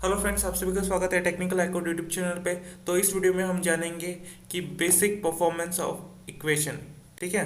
Hello friends, आप सभी का स्वागत है टेक्निकल हाईकोड यूट्यूब चैनल पे। तो इस वीडियो में हम जानेंगे कि बेसिक परफॉर्मेंस ऑफ इक्वेशन। ठीक है,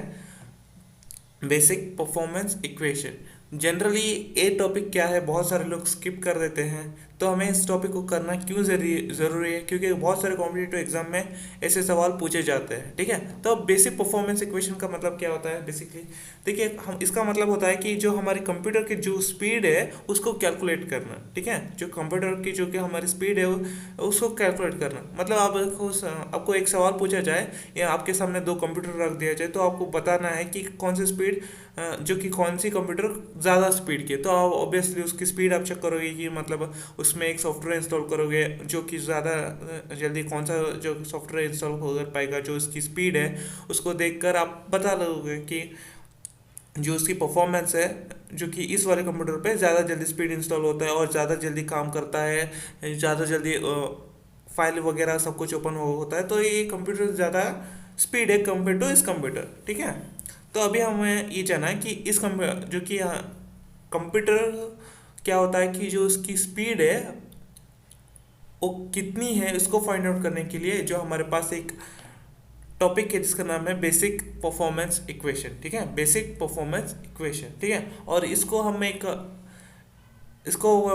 बेसिक परफॉर्मेंस इक्वेशन। जनरली ये टॉपिक क्या है, बहुत सारे लोग स्किप कर देते हैं। तो हमें इस टॉपिक को करना क्यों ज़रूरी है, क्योंकि बहुत सारे कॉम्पिटिटिव एग्जाम में ऐसे सवाल पूछे जाते हैं। ठीक है, तो बेसिक परफॉर्मेंस इक्वेशन का मतलब क्या होता है बेसिकली? देखिए, हम इसका मतलब होता है कि जो हमारे कंप्यूटर की जो स्पीड है उसको कैलकुलेट करना। ठीक है, जो कंप्यूटर की जो कि हमारी स्पीड है उसको कैलकुलेट करना। मतलब आपको एक सवाल पूछा जाए या आपके सामने दो कंप्यूटर रख दिया जाए, तो आपको बताना है कि कौन सी स्पीड, जो कि कौन सी कंप्यूटर ज़्यादा स्पीड की है। तो आप ऑब्वियसली उसकी स्पीड आप चेक करोगे कि मतलब उसमें एक सॉफ्टवेयर इंस्टॉल करोगे जो कि ज़्यादा जल्दी कौन सा जो सॉफ्टवेयर इंस्टॉल हो पाएगा, जो उसकी स्पीड है उसको देखकर आप बता लोगे कि जो उसकी परफॉर्मेंस है, जो कि इस वाले कंप्यूटर पे ज़्यादा जल्दी स्पीड इंस्टॉल होता है और ज़्यादा जल्दी काम करता है, ज़्यादा जल्दी फाइल वगैरह सब कुछ ओपन होता है। तो ये कंप्यूटर ज़्यादा स्पीड है कंपेयर टू इस कंप्यूटर। ठीक है, तो अभी हमें ये जानना है कि इस जो कि कंप्यूटर क्या होता है कि जो उसकी स्पीड है वो कितनी है, इसको फाइंड आउट करने के लिए जो हमारे पास एक टॉपिक है जिसका नाम है बेसिक परफॉर्मेंस इक्वेशन। ठीक है, बेसिक परफॉर्मेंस इक्वेशन। ठीक है, और इसको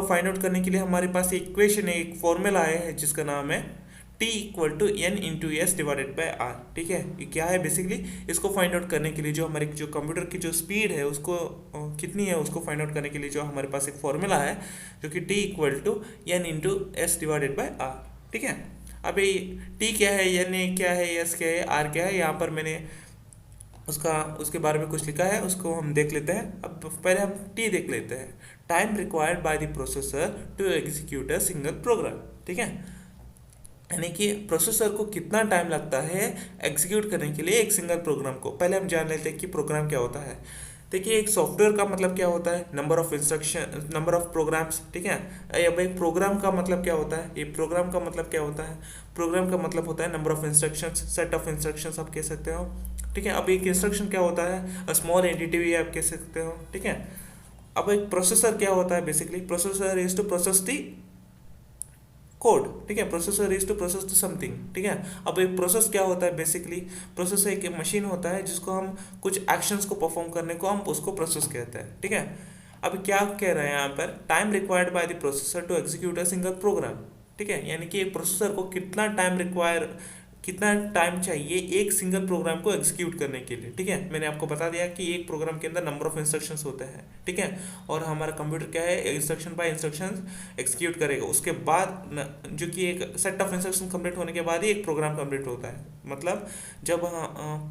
फाइंड आउट करने के लिए हमारे पास एक इक्वेशन है, एक फॉर्मूला है जिसका नाम है T equal to N into S divided by R. ठीक है, ये क्या है बेसिकली? इसको फाइंड आउट करने के लिए जो हमारे जो कंप्यूटर की जो स्पीड है उसको कितनी है उसको फाइंड आउट करने के लिए जो हमारे पास एक फॉर्मूला है जो कि T equal to N into S divided by R. ठीक है, अभी टी क्या है, एन क्या है, एस क्या है, आर क्या है, यहाँ पर मैंने उसके बारे में कुछ लिखा है, उसको हम देख लेते हैं। अब पहले हम टी देख लेते हैं। Time required by the processor to execute a single program. ठीक है, यानी कि प्रोसेसर को कितना टाइम लगता है एग्जीक्यूट करने के लिए एक सिंगल प्रोग्राम को। पहले हम जान लेते हैं कि प्रोग्राम क्या होता है। देखिए, एक सॉफ्टवेयर का मतलब क्या होता है? Number of instruction, number of programs. ठीक है, अब एक प्रोग्राम का मतलब क्या होता है? ये प्रोग्राम का मतलब क्या होता है? प्रोग्राम का मतलब होता है number of instructions, set of instructions आप कह सकते हो। ठीक है, अब एक इंस्ट्रक्शन क्या होता है? स्मॉल एंटिटी भी आप कह सकते हो। ठीक है, अब एक प्रोसेसर क्या होता है basically? Processor is to process the code. ठीक है, processor is to process to something. ठीक है, अब एक प्रोसेस क्या होता है बेसिकली? प्रोसेस एक मशीन होता है जिसको हम कुछ एक्शंस को परफॉर्म करने को हम उसको प्रोसेस कहते हैं। ठीक है, अब क्या कह रहे हैं यहाँ पर? Time required by the processor to execute a single program. ठीक है, यानी कि एक प्रोसेसर को कितना टाइम चाहिए एक सिंगल प्रोग्राम को एग्जीक्यूट करने के लिए। ठीक है, मैंने आपको बता दिया कि एक प्रोग्राम के अंदर नंबर ऑफ इंस्ट्रक्शंस होते हैं। ठीक है, और हमारा कंप्यूटर क्या है, इंस्ट्रक्शन बाय इंस्ट्रक्शन एग्जीक्यूट करेगा। उसके बाद जो कि एक सेट ऑफ इंस्ट्रक्शन कंप्लीट होने के बाद ही एक प्रोग्राम कंप्लीट होता है। मतलब जब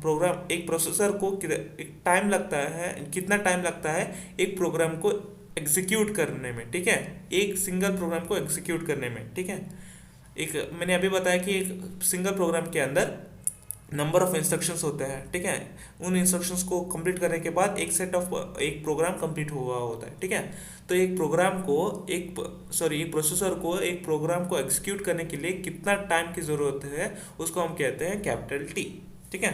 प्रोग्राम एक प्रोसेसर को एक टाइम लगता है, कितना टाइम लगता है एक प्रोग्राम को एग्जीक्यूट करने में। ठीक है, एक सिंगल प्रोग्राम को एग्जीक्यूट करने में। ठीक है, एक मैंने अभी बताया कि एक सिंगल प्रोग्राम के अंदर नंबर ऑफ इंस्ट्रक्शंस होते हैं। ठीक है, उन इंस्ट्रक्शंस को कंप्लीट करने के बाद एक प्रोग्राम कंप्लीट हुआ होता है। ठीक है, तो एक प्रोसेसर को एक प्रोग्राम को एग्जीक्यूट करने के लिए कितना टाइम की ज़रूरत है उसको हम कहते हैं कैपिटल टी। ठीक है,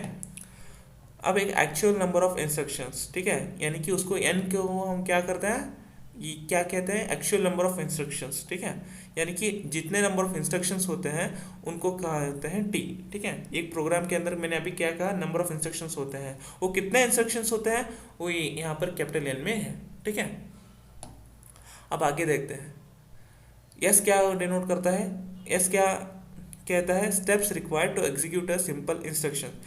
अब एक एक्चुअल नंबर ऑफ इंस्ट्रक्शंस। ठीक है, यानी कि उसको एन को हम क्या करते हैं, ये क्या कहते हैं? Actual number of instructions. ठीक है, यानी कि जितने नंबर ऑफ इंस्ट्रक्शंस होते हैं उनको कहा जाते हैं टी। ठीक है, एक प्रोग्राम के अंदर मैंने अभी क्या कहा, नंबर ऑफ इंस्ट्रक्शंस होते हैं, वो कितने इंस्ट्रक्शंस होते हैं वो यहाँ पर कैपिटल एन में है। ठीक है, अब आगे देखते हैं। एस क्या डिनोट करता है? एस क्या कहता है? Steps required to execute a simple instruction.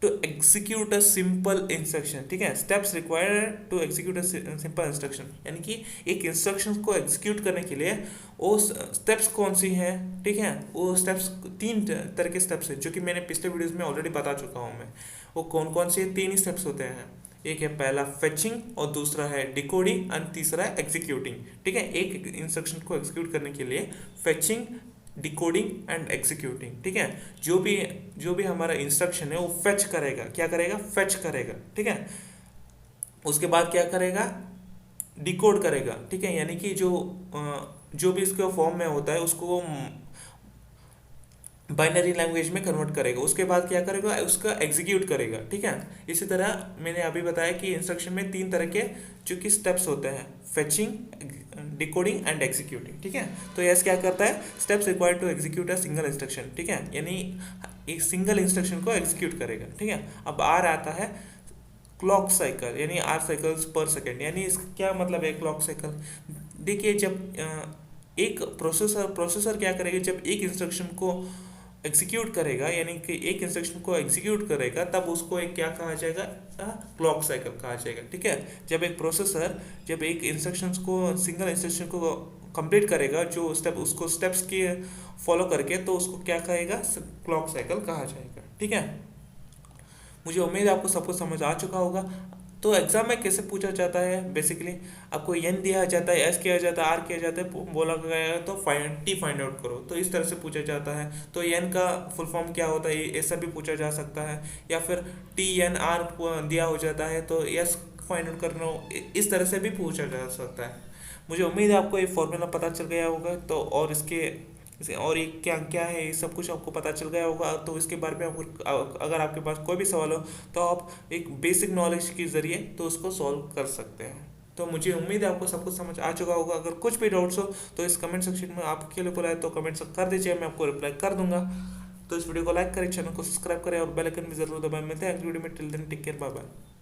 To execute a simple instruction. ठीक है, steps required to execute a simple instruction, यानी कि एक इंस्ट्रक्शन को एग्जीक्यूट करने के लिए वो स्टेप्स कौन सी हैं? ठीक है, वो स्टेप्स तीन तरह के स्टेप्स हैं जो कि मैंने पिछले वीडियोस में ऑलरेडी बता चुका हूँ मैं। वो कौन कौन से? तीन ही स्टेप्स होते हैं। एक है पहला फेचिंग, और दूसरा है डिकोडिंग, और तीसरा है एग्जीक्यूटिंग। ठीक है, एक इंस्ट्रक्शन को एग्जीक्यूट करने के लिए फेचिंग, डिकोडिंग एंड एग्जीक्यूटिंग। ठीक है, जो भी हमारा इंस्ट्रक्शन है वो फेच करेगा। क्या करेगा? फेच करेगा। ठीक है, उसके बाद क्या करेगा? डिकोड करेगा। ठीक है, यानी कि जो भी इसके फॉर्म में होता है उसको बाइनरी लैंग्वेज में कन्वर्ट करेगा, उसके बाद क्या करेगा, उसका एग्जीक्यूट करेगा। ठीक है, इसी तरह मैंने अभी बताया कि इंस्ट्रक्शन में 3 तरह के जो कि स्टेप्स होते हैं, फेचिंग, डिकोडिंग एंड एग्जीक्यूटिंग। ठीक है, तो यस क्या करता है, steps required to execute a single instruction. ठीक है, यानी एक सिंगल इंस्ट्रक्शन को एग्जीक्यूट करेगा। ठीक है, अब आर आता है क्लॉक साइकिल, यानी आर साइकिल्स पर सेकेंड। यानी इसका क्या मतलब है क्लॉक साइकिल? देखिए, जब एक प्रोसेसर क्या करेगा, जब एक इंस्ट्रक्शन को एग्जीक्यूट करेगा, यानी कि एक इंस्ट्रक्शन को एग्जीक्यूट करेगा, तब उसको एक क्या कहा जाएगा, क्लॉक साइकिल कहा जाएगा। ठीक है, जब एक प्रोसेसर जब एक इंस्ट्रक्शन को, सिंगल इंस्ट्रक्शन को कंप्लीट करेगा, जो स्टेप उसको स्टेप्स के फॉलो करके, तो उसको क्या कहेगा, क्लॉक साइकिल कहा जाएगा। ठीक है, मुझे उम्मीद है आपको सब कुछ समझ आ चुका होगा। तो एग्जाम में कैसे पूछा जाता है, बेसिकली आपको एन दिया जाता है, एस किया जाता है, आर किया जाता है, बोला गया है तो टी फाइंड आउट करो, तो इस तरह से पूछा जाता है। तो एन का फुल फॉर्म क्या होता है, ऐसा भी पूछा जा सकता है, या फिर टी एन आर दिया हो जाता है तो एस फाइंड आउट करना, इस तरह से भी पूछा जा सकता है। मुझे उम्मीद है आपको ये फॉर्मूला पता चल गया होगा, तो और और ये क्या क्या है, ये सब कुछ आपको पता चल गया होगा। तो इसके बारे में अगर आपके पास कोई भी सवाल हो, तो आप एक बेसिक नॉलेज के ज़रिए तो उसको सॉल्व कर सकते हैं। तो मुझे उम्मीद है आपको सब कुछ समझ आ चुका होगा। अगर कुछ भी डाउट्स हो तो इस कमेंट सेक्शन में आपके लिए बोला है, तो कमेंट्स कर दीजिए, मैं आपको रिप्लाई कर दूंगा। तो इस वीडियो को लाइक करें, चैनल को सब्सक्राइब करें और बेल आइकन भी जरूर दबाएं। मिलते हैं अगली वीडियो में, till then take care, bye bye.